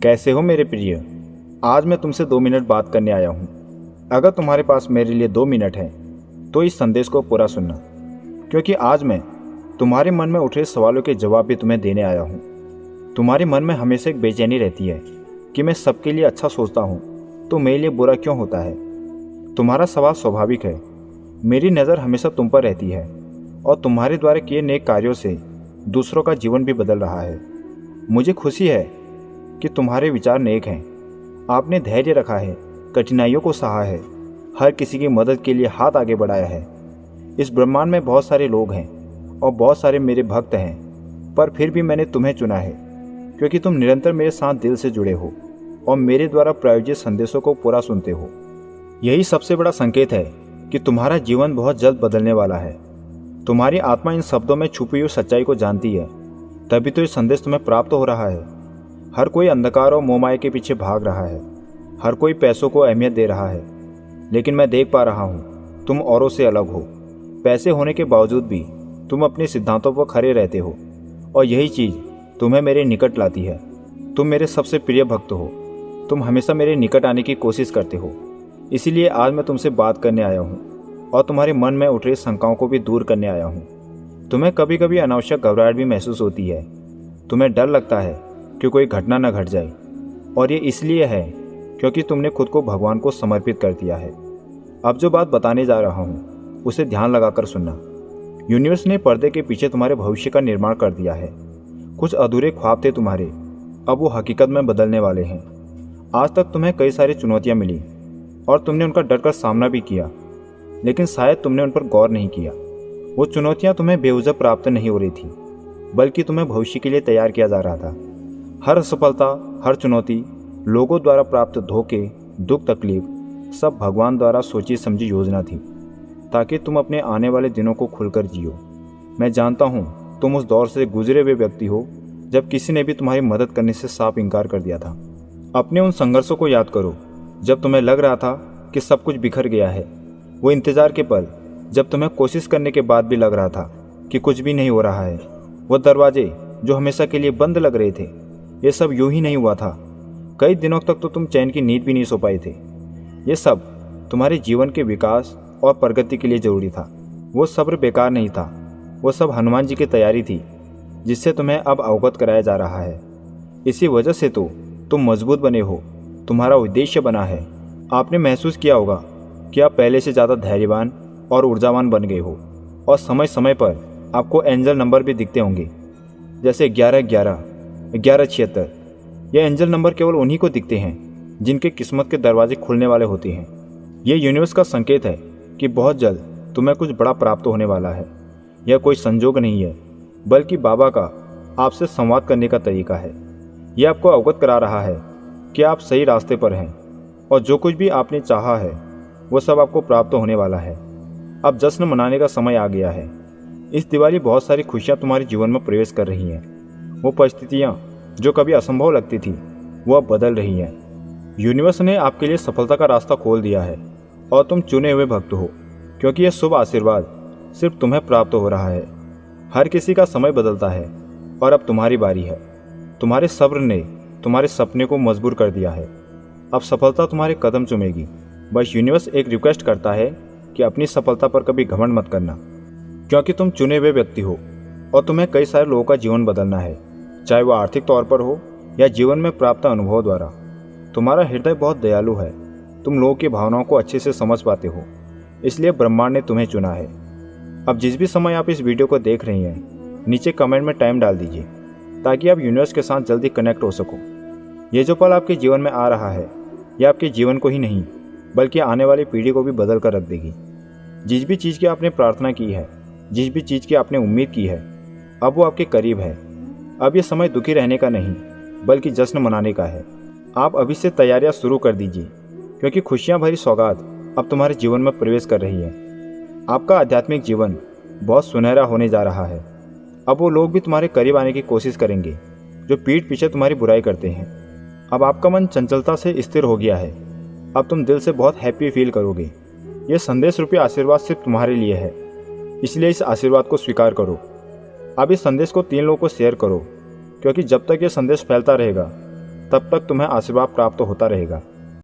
कैसे हो मेरे प्रिय। आज मैं तुमसे 2 मिनट बात करने आया हूँ। अगर तुम्हारे पास मेरे लिए 2 मिनट है तो इस संदेश को पूरा सुनना, क्योंकि आज मैं तुम्हारे मन में उठ रहे सवालों के जवाब भी तुम्हें देने आया हूँ। तुम्हारे मन में हमेशा एक बेचैनी रहती है कि मैं सबके लिए अच्छा सोचता हूँ तो मेरे लिए बुरा क्यों होता है। तुम्हारा सवाल स्वाभाविक है। मेरी नज़र हमेशा तुम पर रहती है और तुम्हारे द्वारा किए नेक कार्यों से दूसरों का जीवन भी बदल रहा है। मुझे खुशी है कि तुम्हारे विचार नेक हैं। आपने धैर्य रखा है, कठिनाइयों को सहा है, हर किसी की मदद के लिए हाथ आगे बढ़ाया है। इस ब्रह्मांड में बहुत सारे लोग हैं और बहुत सारे मेरे भक्त हैं, पर फिर भी मैंने तुम्हें चुना है क्योंकि तुम निरंतर मेरे साथ दिल से जुड़े हो और मेरे द्वारा प्रायोजित संदेशों को पूरा सुनते हो। यही सबसे बड़ा संकेत है कि तुम्हारा जीवन बहुत जल्द बदलने वाला है। तुम्हारी आत्मा इन शब्दों में छुपी हुई सच्चाई को जानती है, तभी तो ये संदेश तुम्हें प्राप्त हो रहा है। हर कोई अंधकार और मोहमाया के पीछे भाग रहा है, हर कोई पैसों को अहमियत दे रहा है, लेकिन मैं देख पा रहा हूँ तुम औरों से अलग हो। पैसे होने के बावजूद भी तुम अपने सिद्धांतों पर खड़े रहते हो और यही चीज़ तुम्हें मेरे निकट लाती है। तुम मेरे सबसे प्रिय भक्त हो। तुम हमेशा मेरे निकट आने की कोशिश करते हो। इसीलिए आज मैं तुमसे बात करने आया हूँ और तुम्हारे मन में उठ रही शंकाओं को भी दूर करने आया हूँ। तुम्हें कभी कभी अनावश्यक घबराहट भी महसूस होती है। तुम्हें डर लगता है कि कोई घटना न घट जाए, और ये इसलिए है क्योंकि तुमने खुद को भगवान को समर्पित कर दिया है। अब जो बात बताने जा रहा हूँ उसे ध्यान लगाकर सुनना। यूनिवर्स ने पर्दे के पीछे तुम्हारे भविष्य का निर्माण कर दिया है। कुछ अधूरे ख्वाब थे तुम्हारे, अब वो हकीकत में बदलने वाले हैं। आज तक तुम्हें कई सारी चुनौतियाँ मिली और तुमने उनका डर कर सामना भी किया, लेकिन शायद तुमने उन पर गौर नहीं किया। वो चुनौतियाँ तुम्हें बेवजह प्राप्त नहीं हो रही थी, बल्कि तुम्हें भविष्य के लिए तैयार किया जा रहा था। हर असफलता, हर चुनौती, लोगों द्वारा प्राप्त धोखे, दुख, तकलीफ, सब भगवान द्वारा सोची समझी योजना थी, ताकि तुम अपने आने वाले दिनों को खुलकर जियो। मैं जानता हूँ तुम उस दौर से गुजरे हुए व्यक्ति हो जब किसी ने भी तुम्हारी मदद करने से साफ इनकार कर दिया था। अपने उन संघर्षों को याद करो जब तुम्हें लग रहा था कि सब कुछ बिखर गया है। वो इंतज़ार के पल जब तुम्हें कोशिश करने के बाद भी लग रहा था कि कुछ भी नहीं हो रहा है। वो दरवाजे जो हमेशा के लिए बंद लग रहे थे, ये सब यूं ही नहीं हुआ था। कई दिनों तक तो तुम चैन की नींद भी नहीं सो पाए थे। ये सब तुम्हारे जीवन के विकास और प्रगति के लिए जरूरी था। वो सब्र बेकार नहीं था, वो सब हनुमान जी की तैयारी थी जिससे तुम्हें अब अवगत कराया जा रहा है। इसी वजह से तो तुम मजबूत बने हो, तुम्हारा उद्देश्य बना है। आपने महसूस किया होगा कि आप पहले से ज़्यादा धैर्यवान और ऊर्जावान बन गए हो, और समय समय पर आपको एंजल नंबर भी दिखते होंगे, जैसे 1111, 1176। ये एंजल नंबर केवल उन्हीं को दिखते हैं जिनके किस्मत के दरवाजे खुलने वाले होते हैं। ये यूनिवर्स का संकेत है कि बहुत जल्द तुम्हें कुछ बड़ा प्राप्त होने वाला है। यह कोई संजोग नहीं है, बल्कि बाबा का आपसे संवाद करने का तरीका है। यह आपको अवगत करा रहा है कि आप सही रास्ते पर हैं और जो कुछ भी आपने चाहा है वो सब आपको प्राप्त होने वाला है। अब जश्न मनाने का समय आ गया है। इस दिवाली बहुत सारी खुशियाँ तुम्हारे जीवन में प्रवेश कर रही हैं। वो परिस्थितियाँ जो कभी असंभव लगती थी वो अब बदल रही हैं। यूनिवर्स ने आपके लिए सफलता का रास्ता खोल दिया है और तुम चुने हुए भक्त हो, क्योंकि यह शुभ आशीर्वाद सिर्फ तुम्हें प्राप्त हो रहा है। हर किसी का समय बदलता है और अब तुम्हारी बारी है। तुम्हारे सब्र ने तुम्हारे सपने को मजबूर कर दिया है। अब सफलता तुम्हारे कदम चूमेगी। बस यूनिवर्स एक रिक्वेस्ट करता है कि अपनी सफलता पर कभी घमंड मत करना, क्योंकि तुम चुने हुए व्यक्ति हो और तुम्हें कई सारे लोगों का जीवन बदलना है, चाहे वो आर्थिक तौर पर हो या जीवन में प्राप्त अनुभव द्वारा। तुम्हारा हृदय बहुत दयालु है। तुम लोगों की भावनाओं को अच्छे से समझ पाते हो, इसलिए ब्रह्मांड ने तुम्हें चुना है। अब जिस भी समय आप इस वीडियो को देख रही हैं, नीचे कमेंट में टाइम डाल दीजिए ताकि आप यूनिवर्स के साथ जल्दी कनेक्ट हो सको। ये जो पल आपके जीवन में आ रहा है, यह आपके जीवन को ही नहीं बल्कि आने वाली पीढ़ी को भी बदल कर रख देगी। जिस भी चीज़ की आपने प्रार्थना की है, जिस भी चीज़ की आपने उम्मीद की है, अब वो आपके करीब है। अब ये समय दुखी रहने का नहीं बल्कि जश्न मनाने का है। आप अभी से तैयारियां शुरू कर दीजिए, क्योंकि खुशियां भरी सौगात अब तुम्हारे जीवन में प्रवेश कर रही है। आपका आध्यात्मिक जीवन बहुत सुनहरा होने जा रहा है। अब वो लोग भी तुम्हारे करीब आने की कोशिश करेंगे जो पीठ पीछे तुम्हारी बुराई करते हैं। अब आपका मन चंचलता से स्थिर हो गया है। अब तुम दिल से बहुत हैप्पी फील करोगे। यह संदेश रूपी आशीर्वाद सिर्फ तुम्हारे लिए है, इसलिए इस आशीर्वाद को स्वीकार करो। अब इस संदेश को 3 लोगों को शेयर करो, क्योंकि जब तक ये संदेश फैलता रहेगा तब तक तुम्हें आशीर्वाद प्राप्त होता रहेगा।